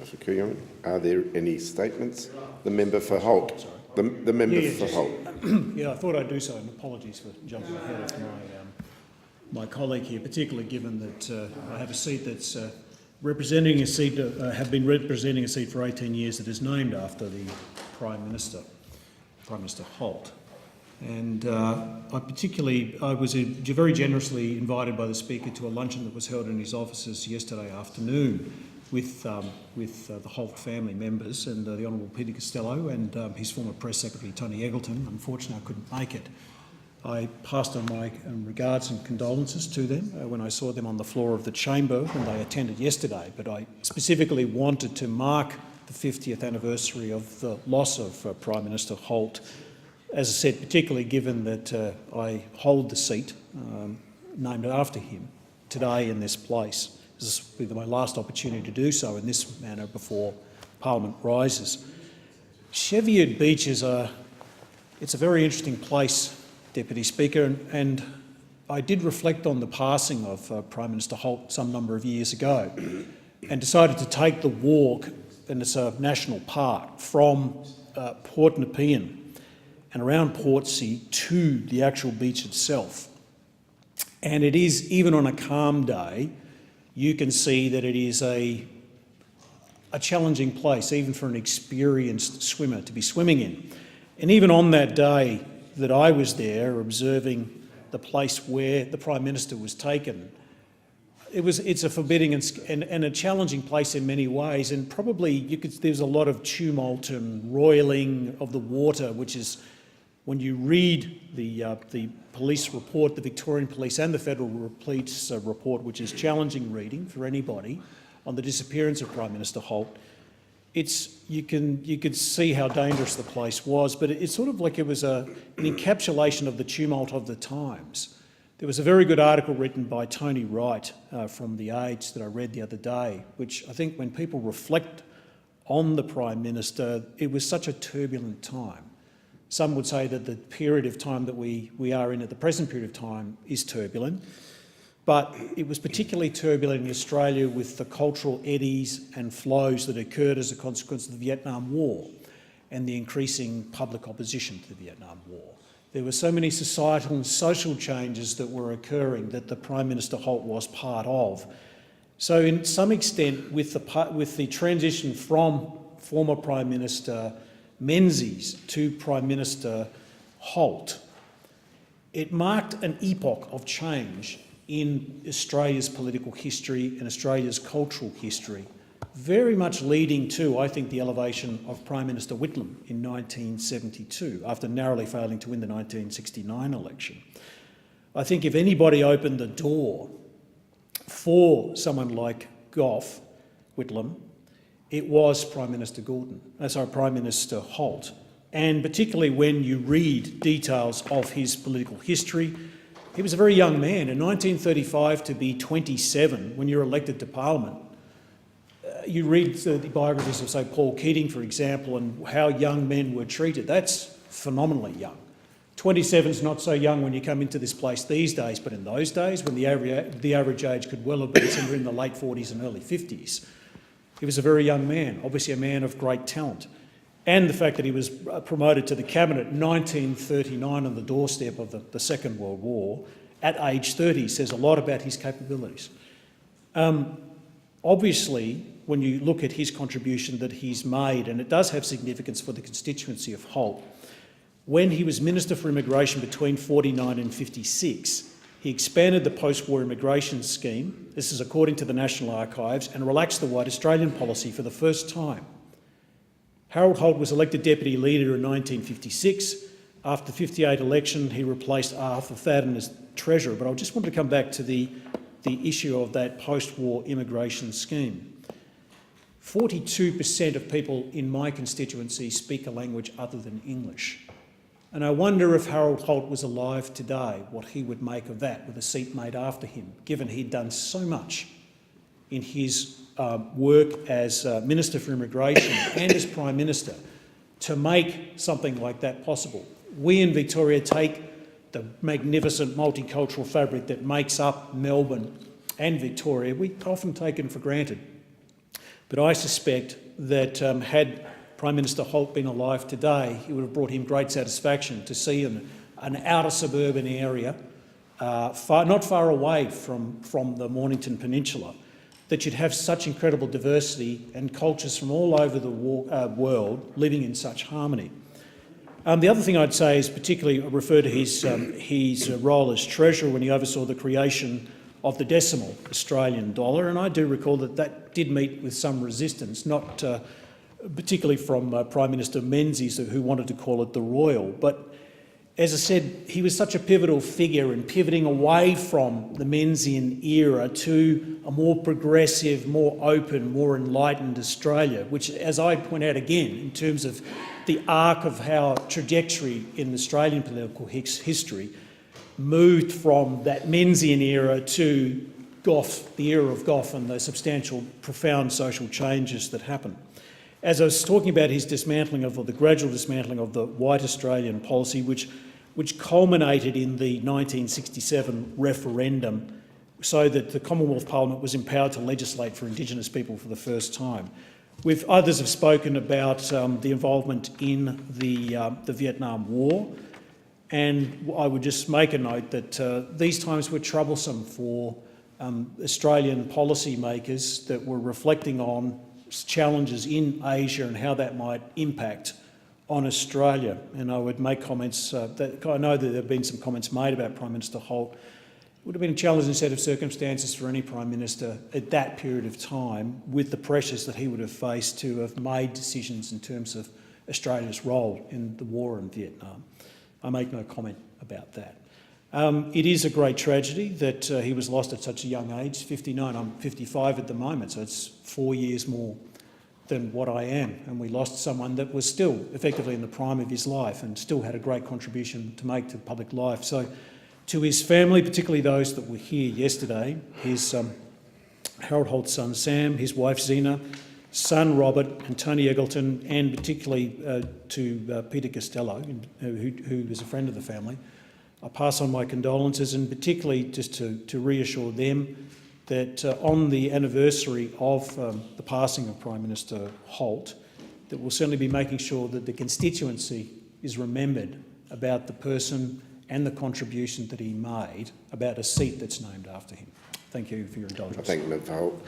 for Kooyong. Are there any statements? The member for Holt. The member for Holt. Yeah, I thought I'd do so, and apologies for jumping ahead of my colleague here, particularly given that I have a seat that's representing a seat, have been representing a seat for 18 years that is named after the Prime Minister Holt. And I was very generously invited by the Speaker to a luncheon that was held in his offices yesterday afternoon with the Holt family members and the Honourable Peter Costello and his former Press Secretary Tony Eggleton. Unfortunately, I couldn't make it. I passed on my regards and condolences to them when I saw them on the floor of the chamber when they attended yesterday, but I specifically wanted to mark the 50th anniversary of the loss of Prime Minister Holt, as I said, particularly given that I hold the seat named after him today in this place. This will be my last opportunity to do so in this manner before Parliament rises. Cheviot Beach it's a very interesting place, Deputy Speaker, and I did reflect on the passing of Prime Minister Holt some number of years ago and decided to take the walk, and it's a national park, from Port Nepean and around Portsea to the actual beach itself. And it is, even on a calm day, you can see that it is a challenging place, even for an experienced swimmer to be swimming in. And even on that day that I was there observing the place where the Prime Minister was taken, it's a forbidding and a challenging place in many ways, and probably there's a lot of tumult and roiling of the water, which is, when you read the police report, the Victorian Police and the Federal Police report, which is challenging reading for anybody, on the disappearance of Prime Minister Holt, you could see how dangerous the place was, but it's sort of like it was an encapsulation of the tumult of the times. There was a very good article written by Tony Wright from The Age that I read the other day, which I think when people reflect on the Prime Minister, it was such a turbulent time. Some would say that the period of time that we are in at the present period of time is turbulent, but it was particularly turbulent in Australia with the cultural eddies and flows that occurred as a consequence of the Vietnam War and the increasing public opposition to the Vietnam War. There were so many societal and social changes that were occurring that the Prime Minister Holt was part of. So in some extent, with the transition from former Prime Minister Menzies to Prime Minister Holt, it marked an epoch of change in Australia's political history and Australia's cultural history, very much leading to, I think, the elevation of Prime Minister Whitlam in 1972, after narrowly failing to win the 1969 election. I think if anybody opened the door for someone like Gough Whitlam, it was Prime Minister Prime Minister Holt. And particularly when you read details of his political history, he was a very young man. In 1935, to be 27 when you're elected to Parliament, you read the biographies of, say, Paul Keating, for example, and how young men were treated. That's phenomenally young. 27 is not so young when you come into this place these days, but in those days, when the average age could well have been somewhere in the late 40s and early 50s, he was a very young man, obviously a man of great talent. And the fact that he was promoted to the cabinet in 1939 on the doorstep of the Second World War at age 30 says a lot about his capabilities. Obviously, when you look at his contribution that he's made, and it does have significance for the constituency of Holt, when he was Minister for Immigration between 49 and 56, he expanded the post-war immigration scheme, this is according to the National Archives, and relaxed the white Australian policy for the first time. Harold Holt was elected Deputy Leader in 1956. After the 1958 election, he replaced Arthur Fadden as Treasurer, but I just wanted to come back to the issue of that post-war immigration scheme. 42% of people in my constituency speak a language other than English. And I wonder if Harold Holt was alive today, what he would make of that with a seat made after him, given he'd done so much in his work as Minister for Immigration and as Prime Minister to make something like that possible. We in Victoria take the magnificent multicultural fabric that makes up Melbourne and Victoria, we often take it for granted. But I suspect that had Prime Minister Holt been alive today, it would have brought him great satisfaction to see an outer suburban area, not far away from the Mornington Peninsula, that you'd have such incredible diversity and cultures from all over the world living in such harmony. The other thing I'd say is particularly refer to his role as Treasurer when he oversaw the creation of the decimal Australian dollar, and I do recall that did meet with some resistance, not particularly from Prime Minister Menzies, who wanted to call it the Royal. But as I said, he was such a pivotal figure in pivoting away from the Menzian era to a more progressive, more open, more enlightened Australia, which, as I point out again, in terms of the arc of how trajectory in Australian political history moved from that Menzian era to Gough, the era of Gough, and the substantial, profound social changes that happened. As I was talking about his dismantling of, or the gradual dismantling of the white Australian policy, which culminated in the 1967 referendum, so that the Commonwealth Parliament was empowered to legislate for Indigenous people for the first time. Others have spoken about the involvement in the Vietnam War, and I would just make a note that these times were troublesome for Australian policymakers that were reflecting on challenges in Asia and how that might impact on Australia. And I would make comments that I know that there have been some comments made about Prime Minister Holt. It would have been a challenging set of circumstances for any Prime Minister at that period of time, with the pressures that he would have faced to have made decisions in terms of Australia's role in the war in Vietnam. I make no comment about that. It is a great tragedy that he was lost at such a young age, 59. I'm 55 at the moment, so it's 4 years more than what I am. And we lost someone that was still effectively in the prime of his life and still had a great contribution to make to public life. So to his family, particularly those that were here yesterday, his Harold Holt's son Sam, his wife Zena, son Robert and Tony Eggleton, and particularly to Peter Costello, who is a friend of the family, I pass on my condolences, and particularly just to reassure them that on the anniversary of the passing of Prime Minister Holt, that we'll certainly be making sure that the constituency is remembered about the person and the contribution that he made, about a seat that's named after him. Thank you for your indulgence. I thank the member for Holt.